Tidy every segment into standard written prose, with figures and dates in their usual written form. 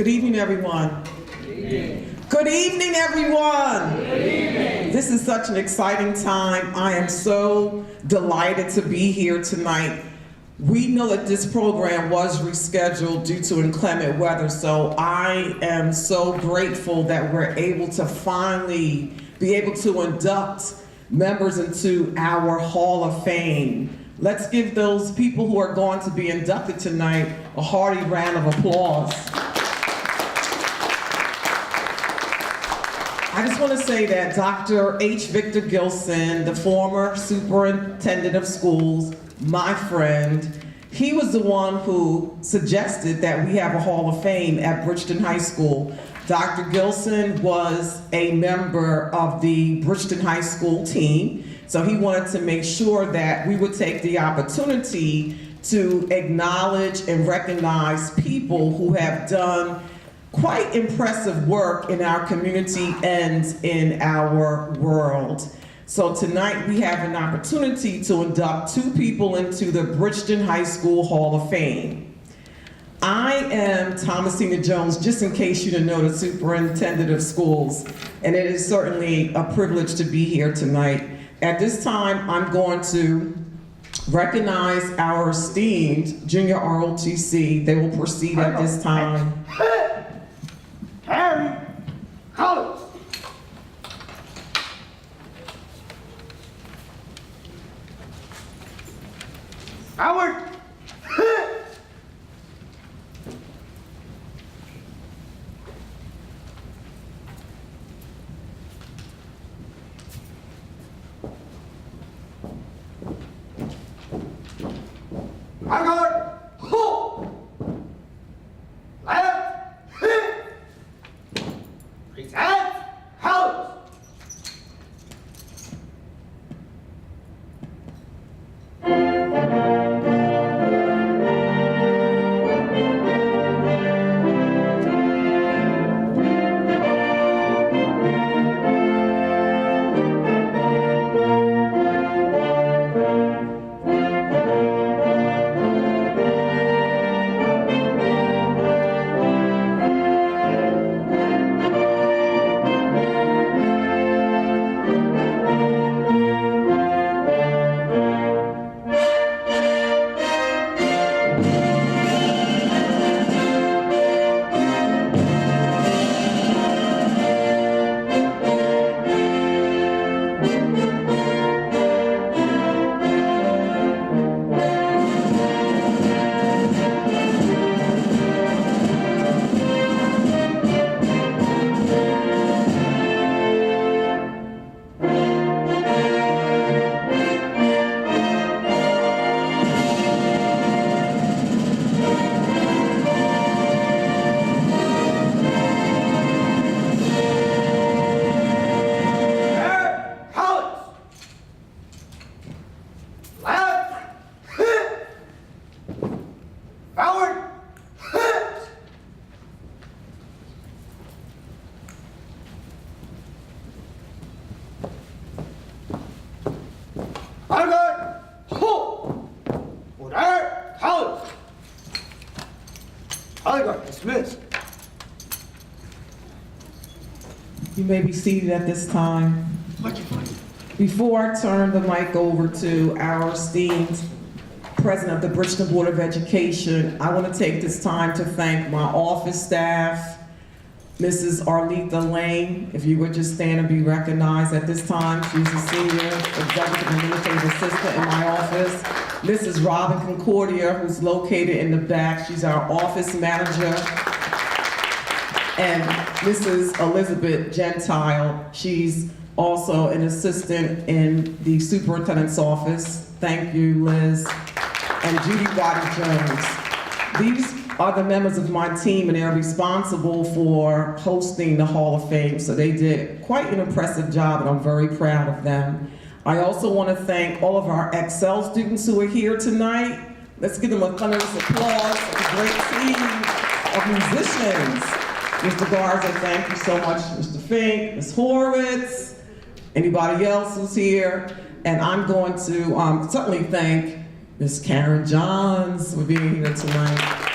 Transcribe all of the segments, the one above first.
Good evening, everyone. Good evening. Good evening, everyone. Good evening. This is such an exciting time. I am so delighted to be here tonight. We know that this program was rescheduled due to inclement weather, so I am so grateful that we're able to finally be able to induct members into our Hall of Fame. Let's give those people who are going to be inducted tonight a hearty round of applause. I just want to say that Dr. H. Victor Gilson, the former superintendent of schools, my friend, he was the one who suggested that we have a Hall of Fame at Bridgeton High School. Dr. Gilson was a member of the Bridgeton High School team, so he wanted to make sure that we would take the opportunity to acknowledge and recognize people who have done quite impressive work in our community and in our world. So tonight we have an opportunity to induct two people into the Bridgeton High School Hall of Fame. I am Thomasina Jones, just in case you didn't know, the superintendent of schools, and it is certainly a privilege to be here tonight. At this time, I'm going to recognize our esteemed junior ROTC. They will proceed at this time. Harry Collins. Howard. Howard. Ho. Left. Present. House. Dismissed. You may be seated at this time. Before I turn the mic over to our esteemed President of the Bridgeton Board of Education, I want to take this time to thank my office staff, Mrs. Arletha Lane, if you would just stand and be recognized at this time. She's a senior executive administrative assistant in my office. Mrs. Robin Concordia, who's located in the back. She's our office manager. And Mrs. Elizabeth Gentile, she's also an assistant in the superintendent's office. Thank you, Liz. And Judy Waddy Jones. These are the members of my team, and they're responsible for hosting the Hall of Fame. So they did quite an impressive job, and I'm very proud of them. I also want to thank all of our Excel students who are here tonight. Let's give them a thunderous applause. It's a great team of musicians. Mr. Garza, thank you so much. Mr. Fink, Ms. Horowitz, anybody else who's here. And I'm going to certainly thank Ms. Karen Johns for being here tonight.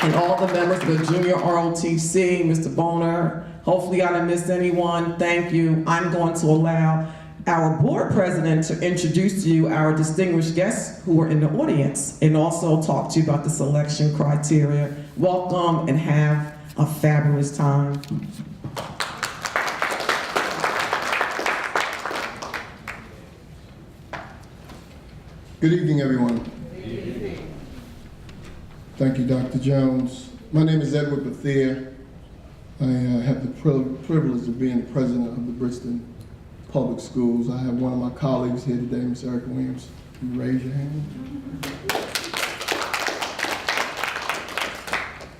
and all the members of the junior ROTC, Mr. Boner. Hopefully I didn't miss anyone. Thank you. I'm going to allow our board president to introduce to you our distinguished guests who are in the audience and also talk to you about the selection criteria. Welcome and have a fabulous time. Good evening, everyone. Good evening. Thank you, Dr. Jones. My name is Deborah Bethere. I have the privilege of being the president of the Bridgeton Public Schools. I have one of my colleagues here today, Ms. Erica Williams. Can you raise your hand?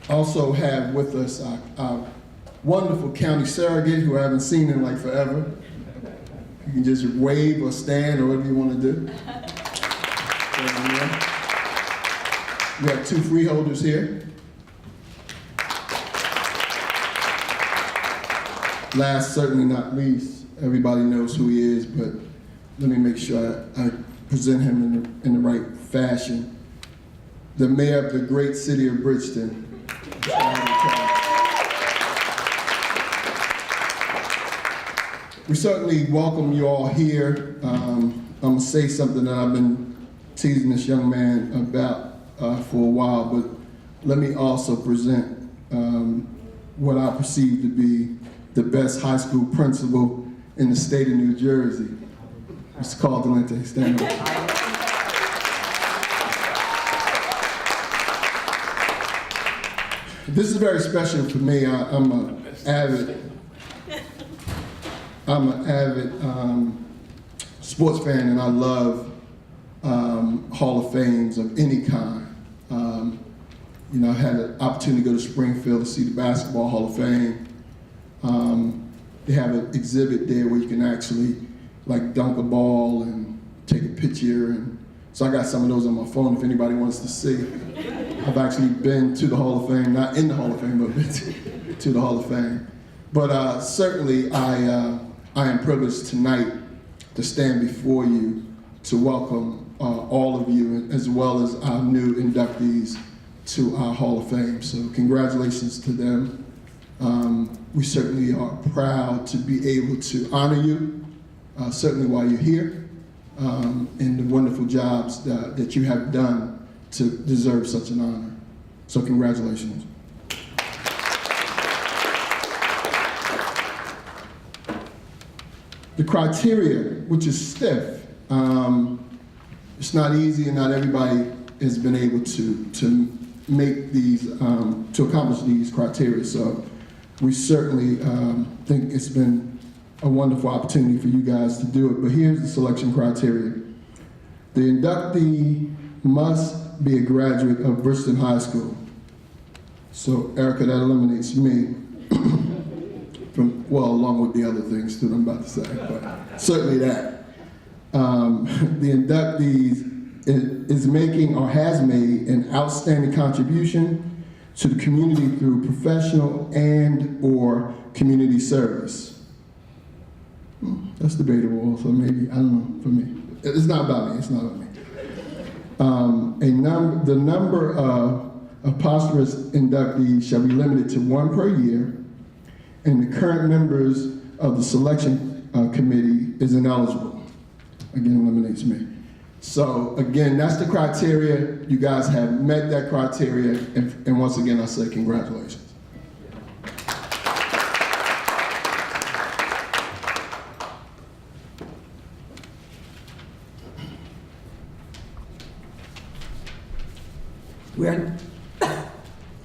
Also have with us our wonderful county surrogate who I haven't seen in like forever. You can just wave or stand or whatever you want to do. We have two freeholders here. Last, certainly not least, everybody knows who he is, but let me make sure I present him in the right fashion. The mayor of the great city of Bridgeton. We certainly welcome you all here. I'm gonna say something that I've been teasing this young man about for a while, but let me also present what I perceive to be the best high school principal in the state of New Jersey. Mr. Carl Delente, stand up. This is very special for me. I'm an avid sports fan, and I love Hall of Fames of any kind. You know, I had an opportunity to go to Springfield to see the Basketball Hall of Fame. They have an exhibit there where you can actually like dunk a ball and take a picture, and so I got some of those on my phone if anybody wants to see. I've actually been to the Hall of Fame, not in the Hall of Fame, but been to the Hall of Fame. But certainly I am privileged tonight to stand before you to welcome all of you, as well as our new inductees to our Hall of Fame. So congratulations to them. We certainly are proud to be able to honor you, certainly while you're here, and the wonderful jobs that you have done to deserve such an honor. So congratulations. The criteria, which is stiff, it's not easy, and not everybody has been able to make these, to accomplish these criteria. So we certainly think it's been a wonderful opportunity for you guys to do it. But here's the selection criteria. The inductee must be a graduate of Bridgeton High School. So Erica, that eliminates me from, well, along with the other things that I'm about to say, but certainly that. The inductee is making or has made an outstanding contribution to the community through professional and or community service. That's debatable also, maybe, I don't know, for me. It's not about me, it's not about me. The number of posthumous inductees shall be limited to 1 per year, and the current members of the selection committee is ineligible. Again, eliminates me. So again, that's the criteria. You guys have met that criteria, and once again, I say congratulations.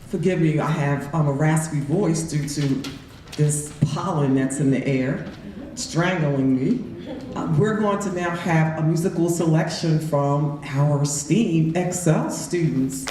Forgive me, I have a raspy voice due to this pollen that's in the air, strangling me. We're going to now have a musical selection from our esteemed Excel students.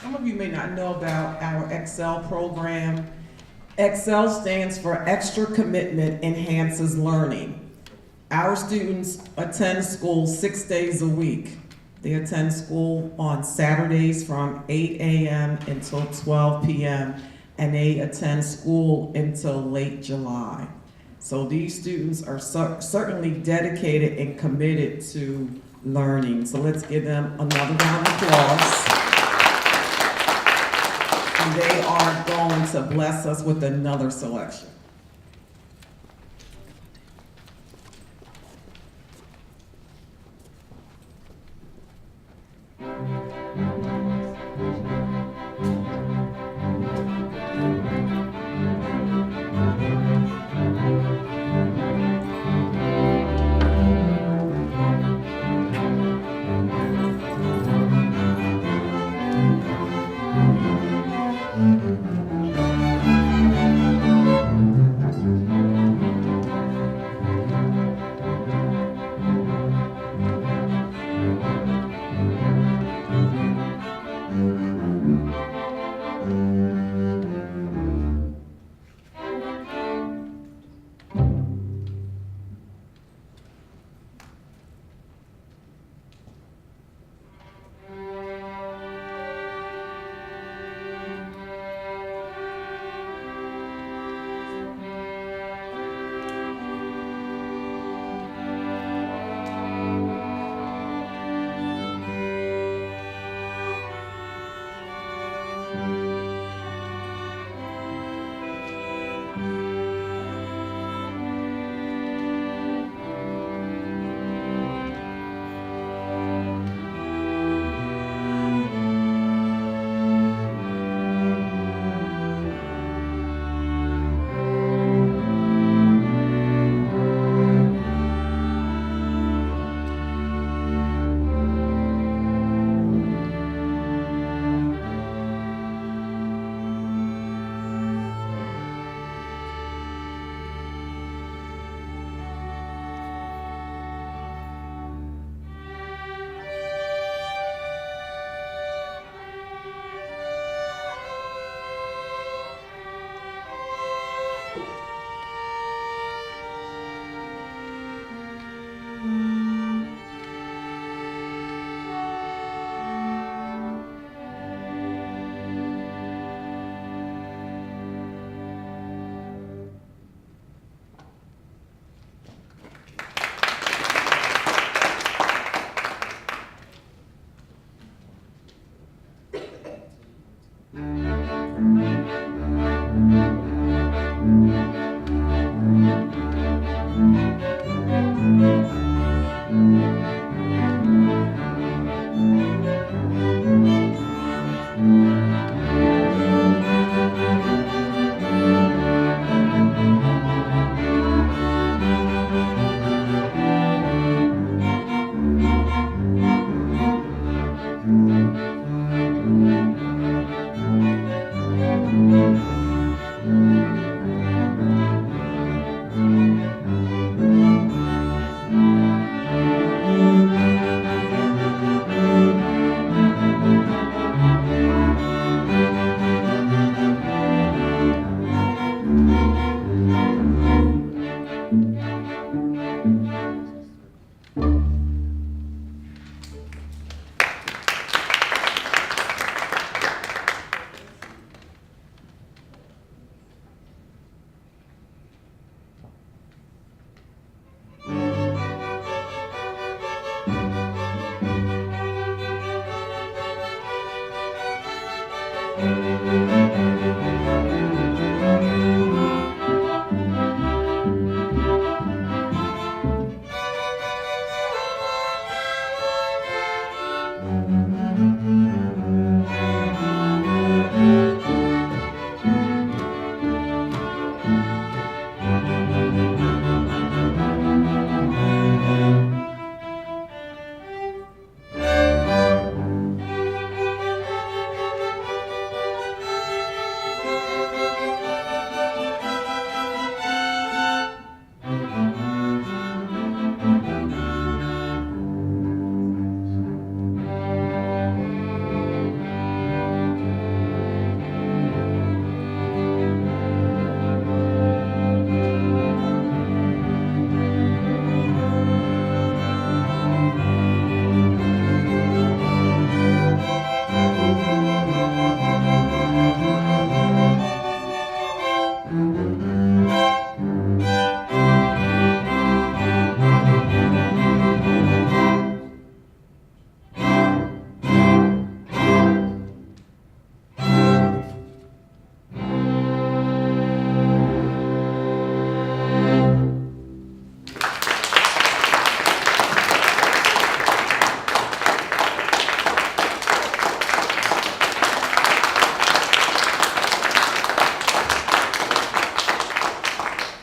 Some of you may not know about our Excel program. Excel stands for Extra Commitment Enhances Learning. Our students attend school 6 days a week. They attend school on Saturdays from 8 a.m. until 12 p.m. and they attend school until late July. So these students are certainly dedicated and committed to learning. So let's give them another round of applause. And they are going to bless us with another selection.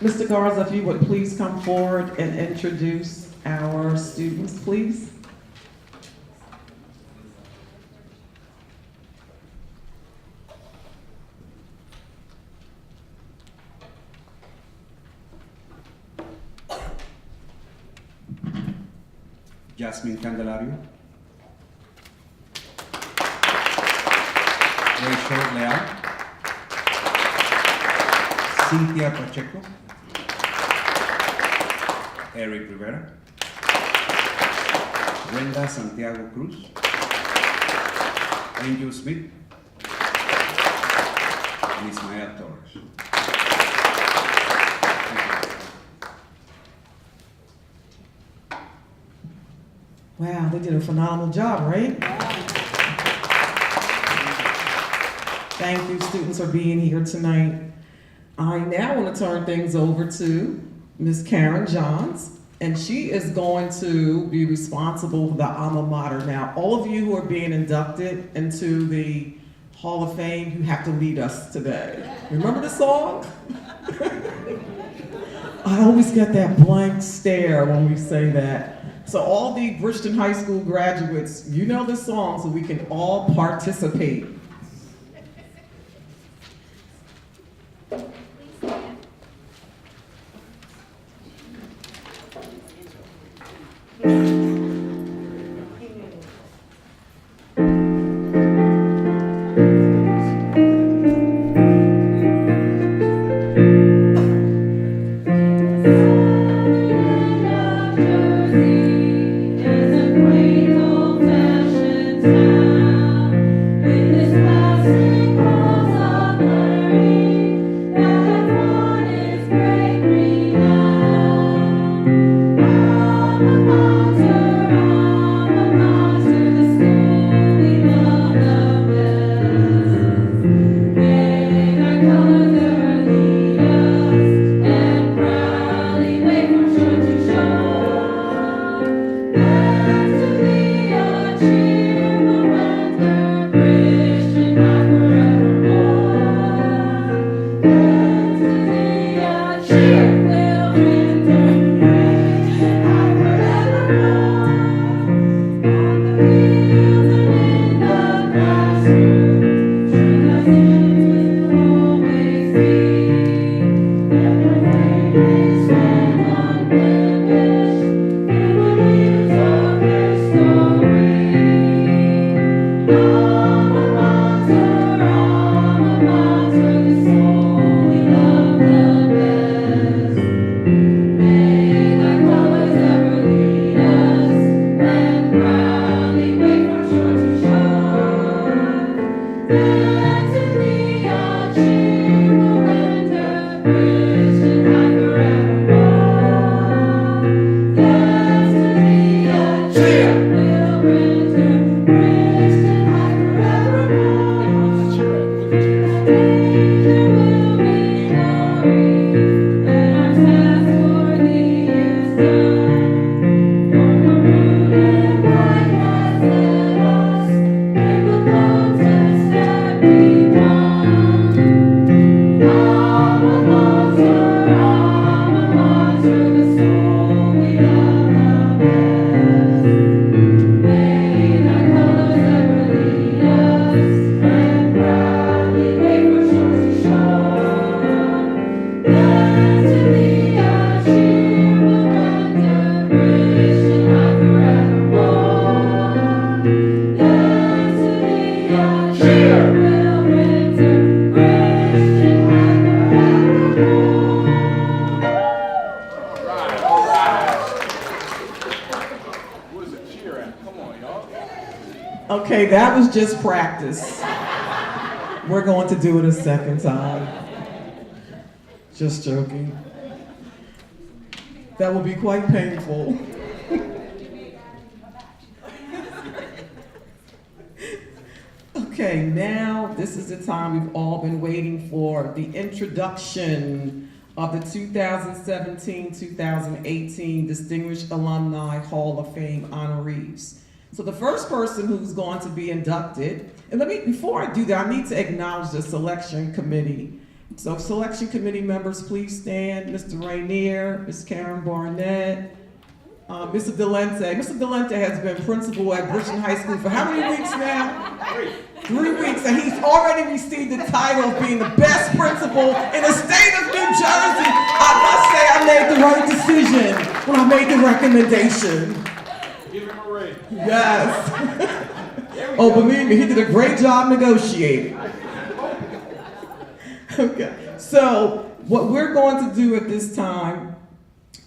Mr. Garza, if you would please come forward and introduce our students, please. Jasmine Candelario, Rachel Leal, Cynthia Pacheco, Eric Rivera, Brenda Santiago Cruz, Angel Smith, and Ismael Torres. Wow, they did a phenomenal job, right? Thank you, students, for being here tonight. I now want to turn things over to Ms. Karen Johns, and she is going to be responsible for the alma mater. Now, all of you who are being inducted into the Hall of Fame, you have to lead us today. Remember the song? I always get that blank stare when we say that. So all the Bridgeton High School graduates, you know the song, so we can all participate. Okay, that was just practice. We're going to do it a second time. Just joking. That will be quite painful. Okay, now this is the time we've all been waiting for, the introduction of the 2017-2018 Distinguished Alumni Hall of Fame honorees. So the first person who's going to be inducted, and before I do that, I need to acknowledge the selection committee. So selection committee members, please stand. Mr. Rainier, Ms. Karen Barnett, Mr. Delente. Mr. Delente has been principal at Bridgeton High School for how many weeks now? 3 weeks, and he's already received the title of being the best principal in the state of New Jersey. I must say I made the right decision when I made the recommendation. Give him a raise. Yes. Oh, believe me, he did a great job negotiating. Okay, so what we're going to do at this time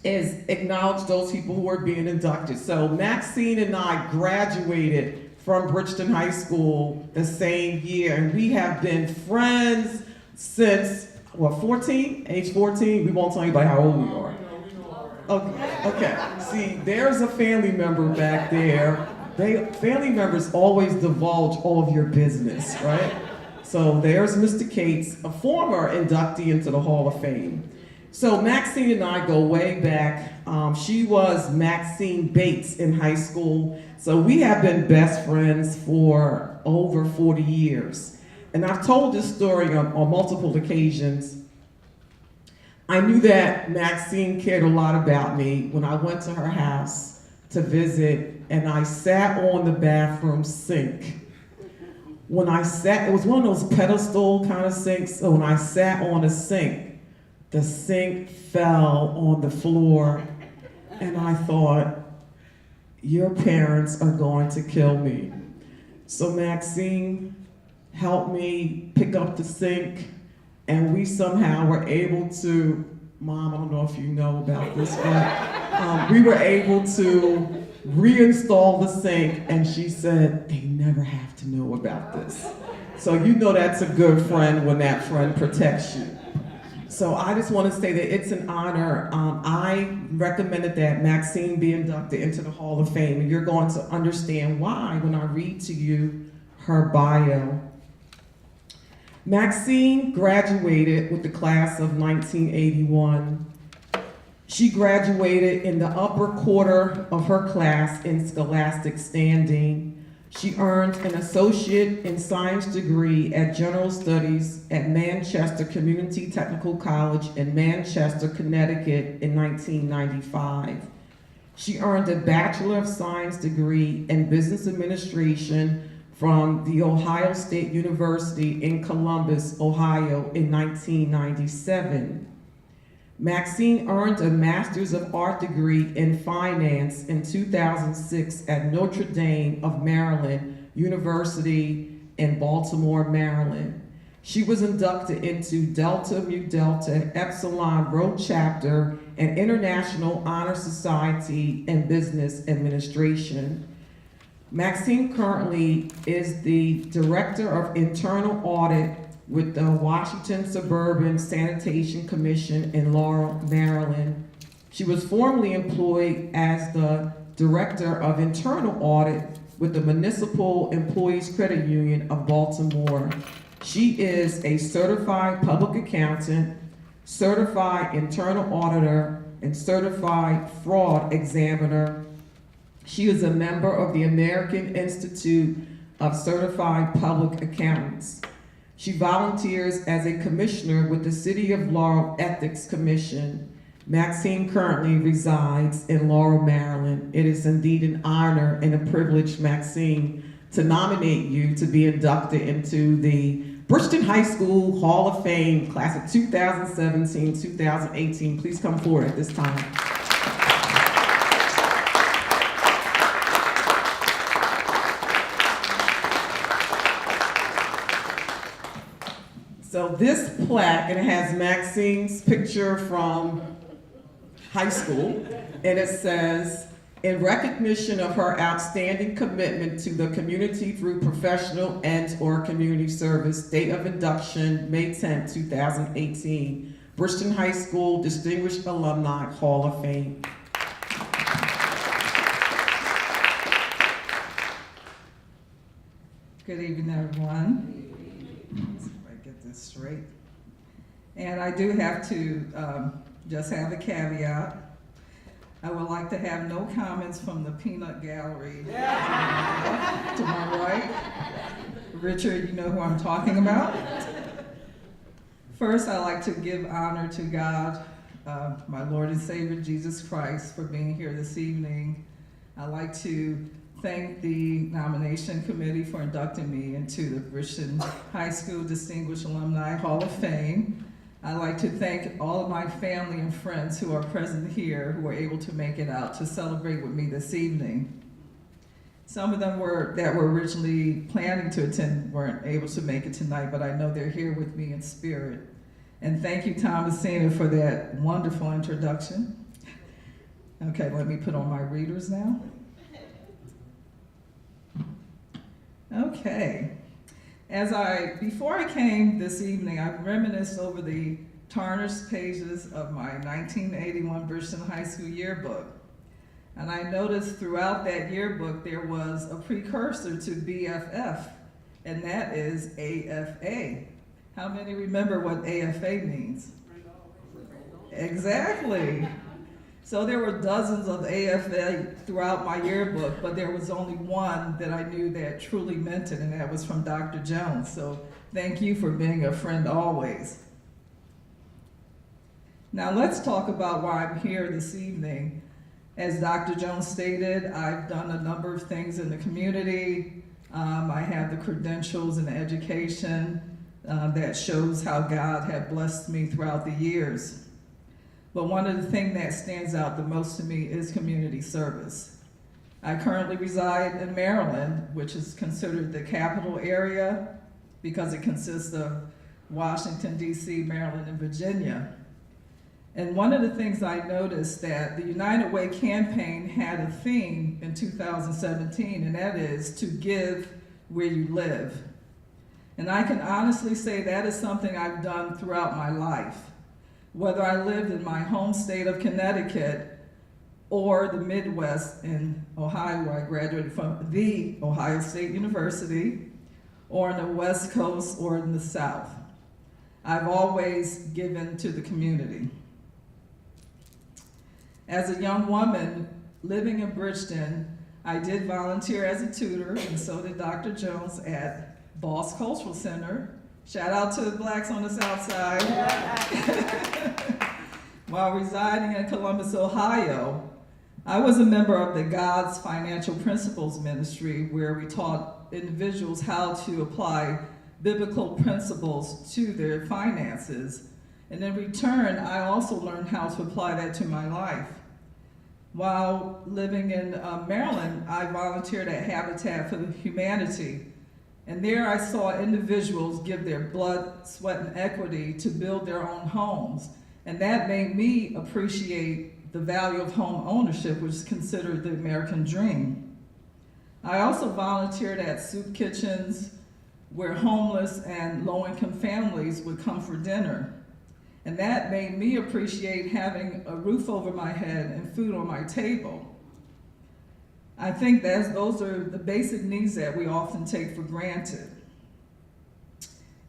is acknowledge those people who are being inducted. So Maxine and I graduated from Bridgeton High School the same year, and we have been friends since, what, 14? Age 14? We won't tell anybody how old we are. Okay. See, there's a family member back there. Family members always divulge all of your business, right? So there's Mr. Cates, a former inductee into the Hall of Fame. So Maxine and I go way back. She was Maxine Bates in high school. So we have been best friends for over 40 years. And I've told this story on multiple occasions. I knew that Maxine cared a lot about me when I went to her house to visit, and I sat on the bathroom sink. When I sat, it was one of those pedestal kind of sinks, so when I sat on the sink fell on the floor, and I thought, your parents are going to kill me. So Maxine helped me pick up the sink, and we somehow were able to, Mom, I don't know if you know about this, but we were able to reinstall the sink, and she said, they never have to know about this. So you know that's a good friend when that friend protects you. So I just want to say that it's an honor. I recommended that Maxine be inducted into the Hall of Fame, and you're going to understand why when I read to you her bio. Maxine graduated with the class of 1981. She graduated in the upper quarter of her class in scholastic standing. She earned an associate in science degree at general studies at Manchester Community Technical College in Manchester, Connecticut in 1995. She earned a Bachelor of Science degree in business administration from the Ohio State University in Columbus, Ohio in 1997. Maxine earned a Master's of Art degree in finance in 2006 at Notre Dame of Maryland University in Baltimore, Maryland. She was inducted into Delta Mu Delta Epsilon Rho Chapter and International Honor Society in Business Administration. Maxine currently is the Director of Internal Audit with the Washington Suburban Sanitation Commission in Laurel, Maryland. She was formerly employed as the Director of Internal Audit with the Municipal Employees Credit Union of Baltimore. She is a certified public accountant, certified internal auditor, and certified fraud examiner. She is a member of the American Institute of Certified Public Accountants. She volunteers as a commissioner with the City of Laurel Ethics Commission. Maxine currently resides in Laurel, Maryland. It is indeed an honor and a privilege, Maxine, to nominate you to be inducted into the Bridgeton High School Hall of Fame, class of 2017-2018. Please come forward at this time. So this plaque, and it has Maxine's picture from high school, and it says, in recognition of her outstanding commitment to the community through professional and/or community service, date of induction, May 10, 2018, Bridgeton High School Distinguished Alumni Hall of Fame. Good evening, everyone. Get this straight. And I do have to just have a caveat. I would like to have no comments from the peanut gallery to my right. Richard, you know who I'm talking about. First, I'd like to give honor to God, my Lord and Savior Jesus Christ, for being here this evening. I'd like to thank the nomination committee for inducting me into the Bridgeton High School Distinguished Alumni Hall of Fame. I'd like to thank all of my family and friends who are present here who were able to make it out to celebrate with me this evening. Some of them that were originally planning to attend weren't able to make it tonight, but I know they're here with me in spirit. And thank you, Thomasina, for that wonderful introduction. Okay, let me put on my readers now. Okay. Before I came this evening, I reminisced over the tarnished pages of my 1981 Bridgeton High School yearbook. And I noticed throughout that yearbook there was a precursor to BFF, and that is AFA. How many remember what AFA means? Exactly. So there were dozens of AFA throughout my yearbook, but there was only one that I knew that truly meant it, and that was from Dr. Jones. So thank you for being a friend always. Now let's talk about why I'm here this evening. As Dr. Jones stated, I've done a number of things in the community. I have the credentials and the education that shows how God had blessed me throughout the years. But one of the things that stands out the most to me is community service. I currently reside in Maryland, which is considered the capital area because it consists of Washington, D.C., Maryland, and Virginia. And one of the things I noticed that the United Way campaign had a theme in 2017, and that is to give where you live. And I can honestly say that is something I've done throughout my life. Whether I lived in my home state of Connecticut or the Midwest in Ohio, where I graduated from the Ohio State University, or in the West Coast or in the South, I've always given to the community. As a young woman living in Bridgeton, I did volunteer as a tutor, and so did Dr. Jones at Boss Cultural Center. Shout out to the Blacks on the South Side. While residing in Columbus, Ohio, I was a member of the God's Financial Principles Ministry, where we taught individuals how to apply biblical principles to their finances. And in return, I also learned how to apply that to my life. While living in Maryland, I volunteered at Habitat for Humanity. And there I saw individuals give their blood, sweat, and equity to build their own homes. And that made me appreciate the value of home ownership, which is considered the American dream. I also volunteered at soup kitchens where homeless and low-income families would come for dinner. And that made me appreciate having a roof over my head and food on my table. I think those are the basic needs that we often take for granted.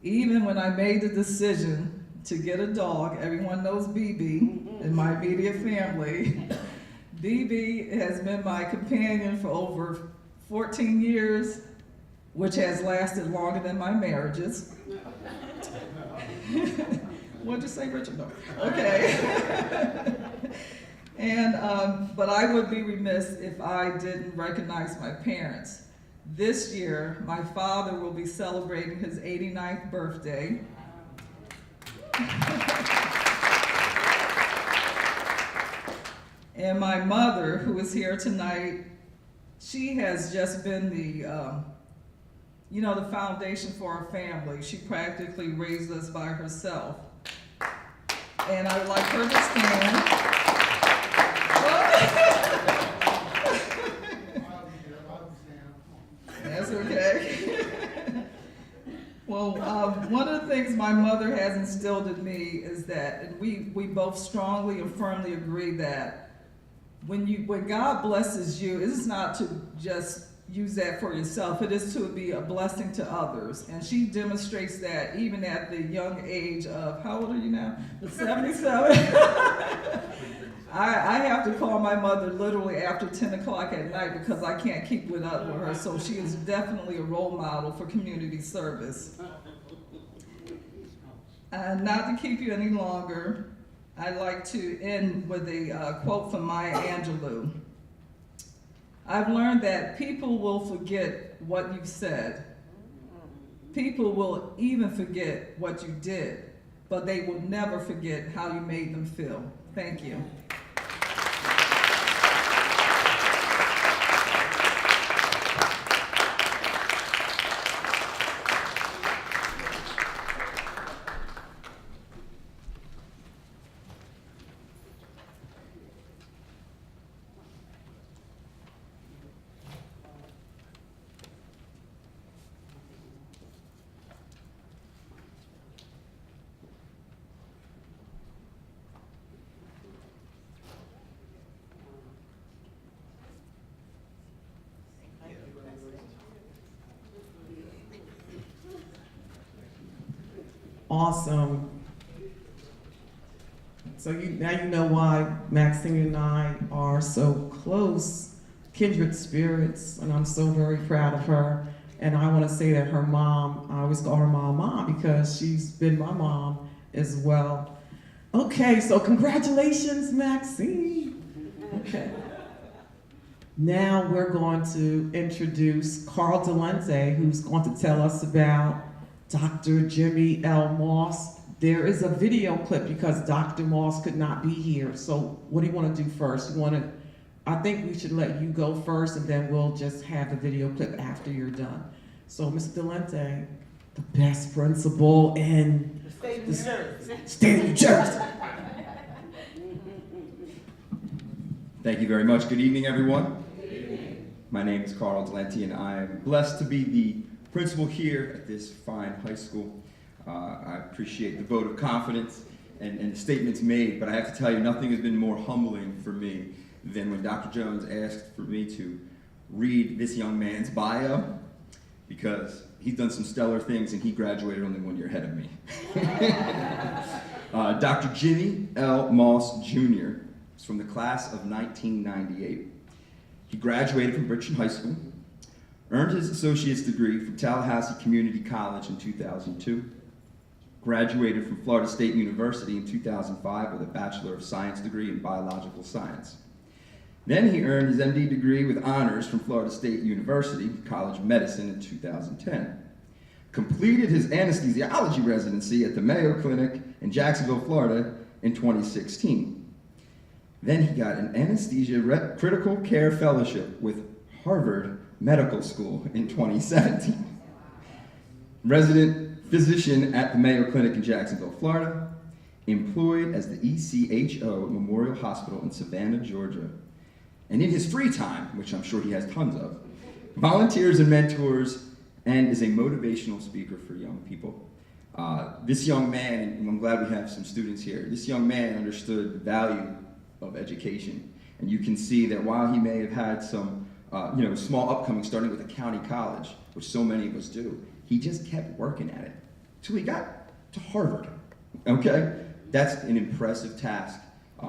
Even when I made the decision to get a dog, everyone knows BB in my immediate family. BB has been my companion for over 14 years, which has lasted longer than my marriages. What'd you say, Richard? No. Okay. But I would be remiss if I didn't recognize my parents. This year, my father will be celebrating his 89th birthday. And my mother, who is here tonight, she has just been the foundation for our family. She practically raised us by herself. And I would like her to stand. That's okay. Well, one of the things my mother has instilled in me is that, and we both strongly and firmly agree that when God blesses you, it is not to just use that for yourself. It is to be a blessing to others. And she demonstrates that even at the young age of, how old are you now? 77. I have to call my mother literally after 10 o'clock at night because I can't keep it up with her. So she is definitely a role model for community service. Not to keep you any longer, I'd like to end with a quote from Maya Angelou. I've learned that people will forget what you've said. People will even forget what you did, but they will never forget how you made them feel. Thank you. Awesome. So now you know why Maxine and I are so close, kindred spirits, and I'm so very proud of her. And I want to say that her mom, I always call her mom because she's been my mom as well. Okay, so congratulations, Maxine. Okay. Now we're going to introduce Carl Delente, who's going to tell us about Dr. Jeanne L Moss. There is a video clip because Dr. Moss could not be here. So what do you want to do first? I think we should let you go first and then we'll just have the video clip after you're done. So Mr. Delente, the best principal in The state of New Jersey. State of New Jersey. Thank you very much. Good evening, everyone. My name is Carl Delente, and I am blessed to be the principal here at this fine high school. I appreciate the vote of confidence and the statements made, but I have to tell you, nothing has been more humbling for me than when Dr. Jones asked for me to read this young man's bio, because he's done some stellar things and he graduated only 1 year ahead of me. Dr. Jeanne L Moss Jr. is from the class of 1998. He graduated from Bridgeton High School, earned his associate's degree from Tallahassee Community College in 2002, graduated from Florida State University in 2005 with a Bachelor of Science degree in Biological Science. Then he earned his MD degree with honors from Florida State University College of Medicine in 2010. Completed his anesthesiology residency at the Mayo Clinic in Jacksonville, Florida in 2016. Then he got an anesthesia critical care fellowship with Harvard Medical School in 2017. Resident physician at the Mayo Clinic in Jacksonville, Florida. Employed as the ECHO Memorial Hospital in Savannah, Georgia. And in his free time, which I'm sure he has tons of, volunteers and mentors and is a motivational speaker for young people. This young man, and I'm glad we have some students here, this young man understood the value of education. And you can see that while he may have had some small upcoming starting with a county college, which so many of us do, he just kept working at it till he got to Harvard, okay? That's an impressive task. I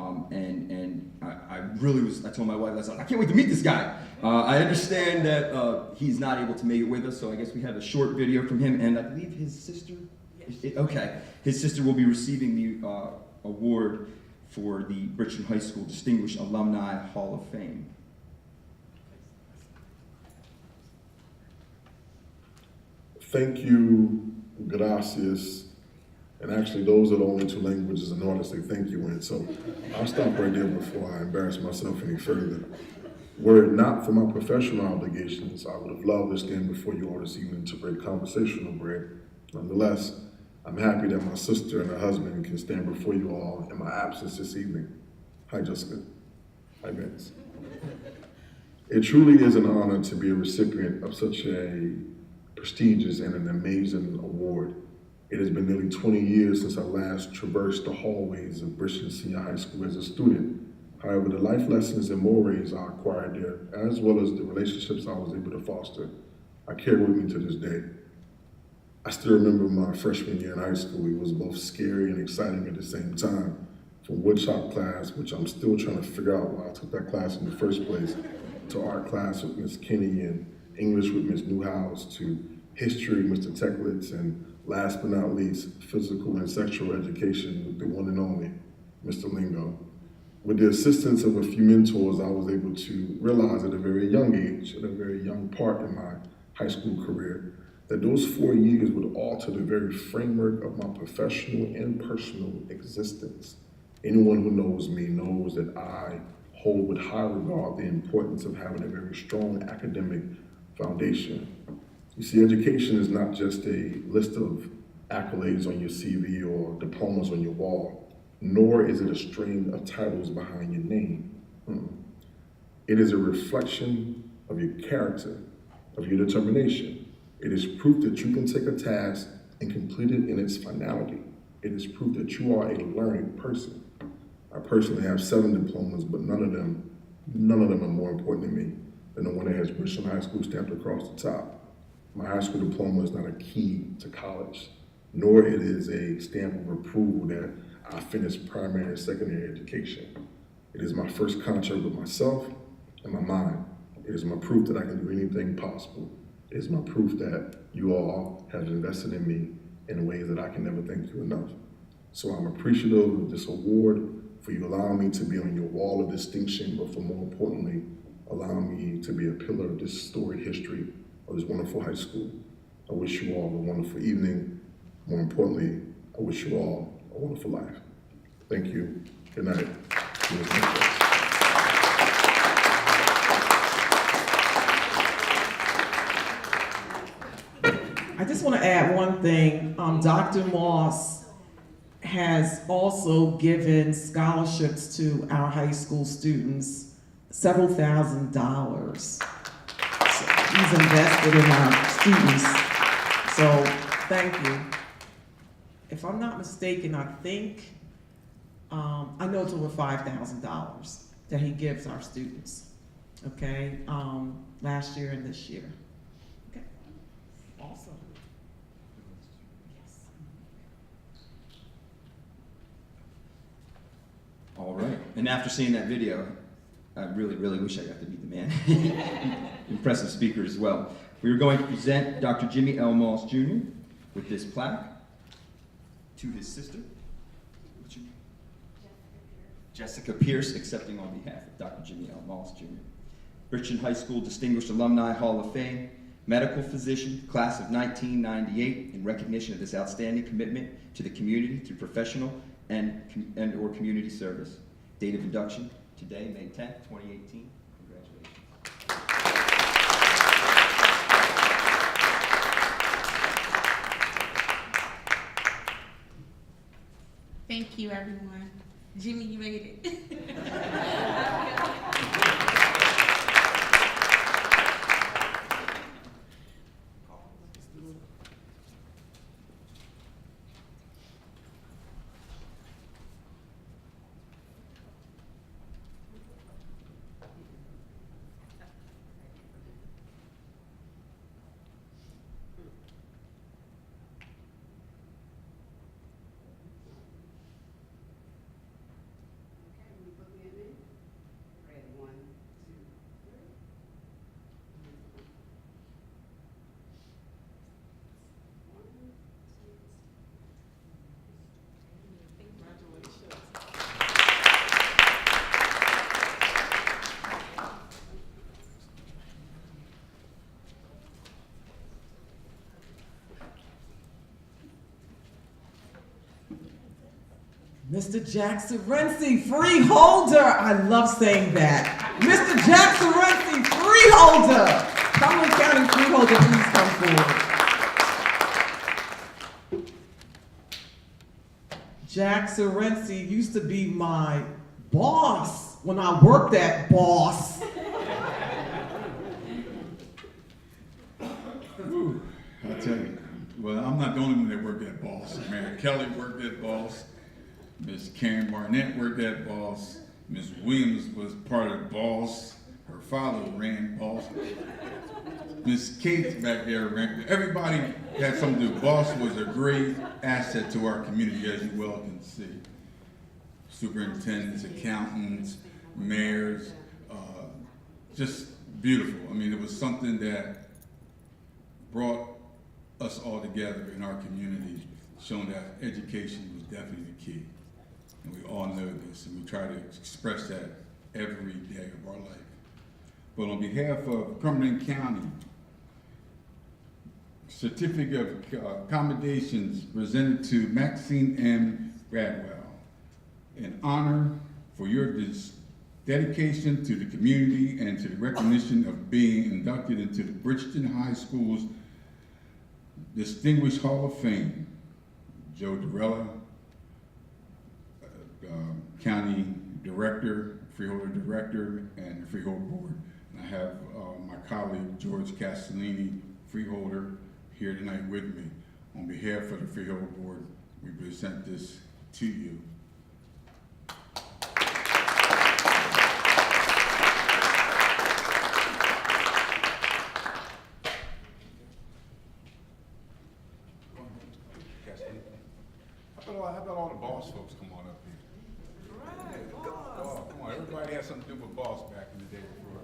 told my wife, I was like, I can't wait to meet this guy. I understand that he's not able to make it with us, so I guess we have a short video from him, and I believe his sister, his sister will be receiving the award for the Bridgeton High School Distinguished Alumni Hall of Fame. Thank you, gracias. And actually, those are the only two languages I know how to say thank you in, so I'll stop right there before I embarrass myself any further. Were it not for my professional obligations, I would have loved to stand before you all this evening to break conversational bread. Nonetheless, I'm happy that my sister and her husband can stand before you all in my absence this evening. Hi, Jessica. Hi, Vince. It truly is an honor to be a recipient of such a prestigious and an amazing award. It has been nearly 20 years since I last traversed the hallways of Bridgeton Senior High School as a student. However, the life lessons and mores I acquired there, as well as the relationships I was able to foster, I carry with me to this day. I still remember my freshman year in high school. It was both scary and exciting at the same time. From woodshop class, which I'm still trying to figure out why I took that class in the first place, to art class with Miss Kinney and English with Miss Newhouse, to history, Mr. Techlitz, and last but not least, physical and sexual education with the one and only Mr. Lingo. With the assistance of a few mentors, I was able to realize at a very young age, at a very young part in my high school career, that those 4 years would alter the very framework of my professional and personal existence. Anyone who knows me knows that I hold with high regard the importance of having a very strong academic foundation. You see, education is not just a list of accolades on your CV or diplomas on your wall, nor is it a string of titles behind your name. It is a reflection of your character, of your determination. It is proof that you can take a task and complete it in its finality. It is proof that you are a learning person. I personally have 7 diplomas, but none of them are more important to me than the one that has Bridgeton High School stamped across the top. My high school diploma is not a key to college, nor it is a stamp of approval that I finished primary and secondary education. It is my first contract with myself and my mind. It is my proof that I can do anything possible. It is my proof that you all have invested in me in ways that I can never thank you enough. So I'm appreciative of this award, for you allowing me to be on your wall of distinction, but for more importantly, allowing me to be a pillar of this storied history of this wonderful high school. I wish you all a wonderful evening. More importantly, I wish you all a wonderful life. Thank you. Good night. I just want to add one thing. Dr. Moss has also given scholarships to our high school students, several $1,000s. So he's invested in our students. So thank you. If I'm not mistaken, I think, I know it's over $5,000 that he gives our students, okay? Last year and this year. Okay, awesome. All right. And after seeing that video, I really, really wish I got to meet the man. Impressive speaker as well. We are going to present Dr. Jeanne L Moss Jr. with this plaque to his sister, Jessica Pierce, accepting on behalf of Dr. Jeanne L Moss Jr. Bridgeton High School Distinguished Alumni Hall of Fame, medical physician, class of 1998, in recognition of this outstanding commitment to the community through professional and or community service. Date of induction, today, May 10th, 2018. Congratulations. Thank you, everyone. Jimmy, you made it. Mr. Jackson Renzi, freeholder. I love saying that. Mr. Jackson Renzi, freeholder. Cumberland County freeholder, please come forward. Jackson Renzi used to be my boss when I worked at Boss. I tell you, well, I'm not the only one that worked at Boss. Mary Kelly worked at Boss. Miss Karen Barnett worked at Boss. Miss Williams was part of Boss. Her father ran Boss. Miss Kate back there ran. Everybody had something to do. Boss was a great asset to our community, as you well can see. Superintendents, accountants, mayors, just beautiful. I mean, it was something that brought us all together in our community, showing that education was definitely the key. And we all know this, and we try to express that every day of our life. But on behalf of Cumberland County, certificate of accommodations presented to Maxine M. Bradwell in honor for your dedication to the community and to the recognition of being inducted into the Bridgeton High School's Distinguished Hall of Fame. Joe Durella, County Director, Freeholder Director, and the Freehold Board. And I have my colleague, George Castellini, Freeholder, here tonight with me. On behalf of the Freehold Board, we present this to you. How about all the boss folks come on up here? Right, boss. Come on, everybody had something to do with boss back in the day before.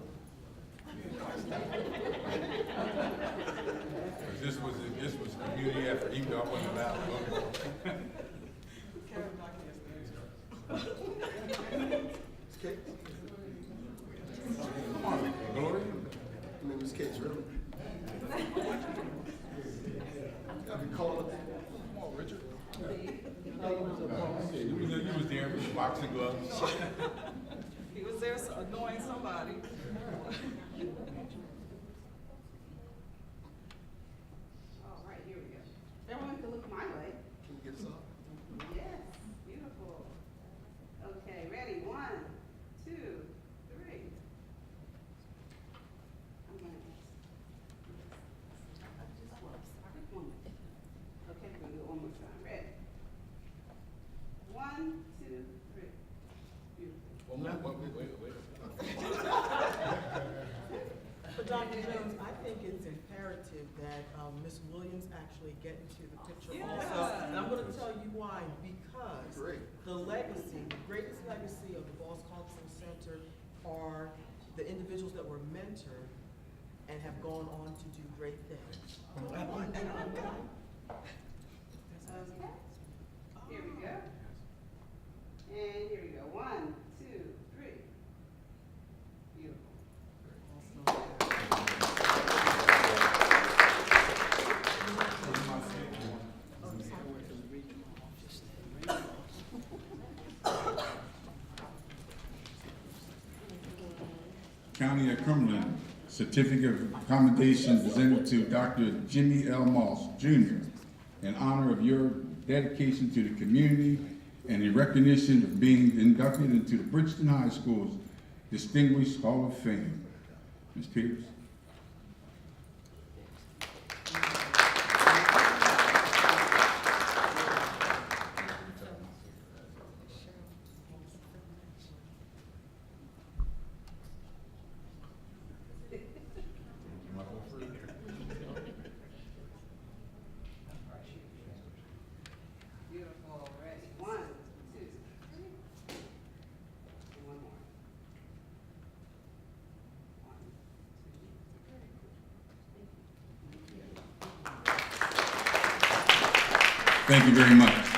This was community effort, even though I wasn't allowed to vote. Come on, Gloria. I mean, this case, really? Gotta be called. Come on, Richard. You was there with boxing gloves. He was there annoying somebody. All right, here we go. Everyone can look my way. Can you get some? Yes, beautiful. Okay, ready? 1, 2, 3. I'm gonna okay, we're gonna do it one more time. Ready? 1, 2, 3. Beautiful. But Dr. Jones, I think it's imperative that Ms. Williams actually get into the picture also. And I'm going to tell you why. Because the legacy, the greatest legacy of the Boss Cultural Center are the individuals that were mentored and have gone on to do great things. Okay. Here we go. And here we go. 1, 2, 3. Beautiful. County of Cumberland, certificate of accommodation presented to Dr. Jeanne L Moss, Jr. in honor of your dedication to the community and in recognition of being inducted into the Bridgeton High School's Distinguished Hall of Fame. Ms. Peters. Beautiful. Ready? 1, 2, 3. And one more. 1, 2, 3. Thank you very much.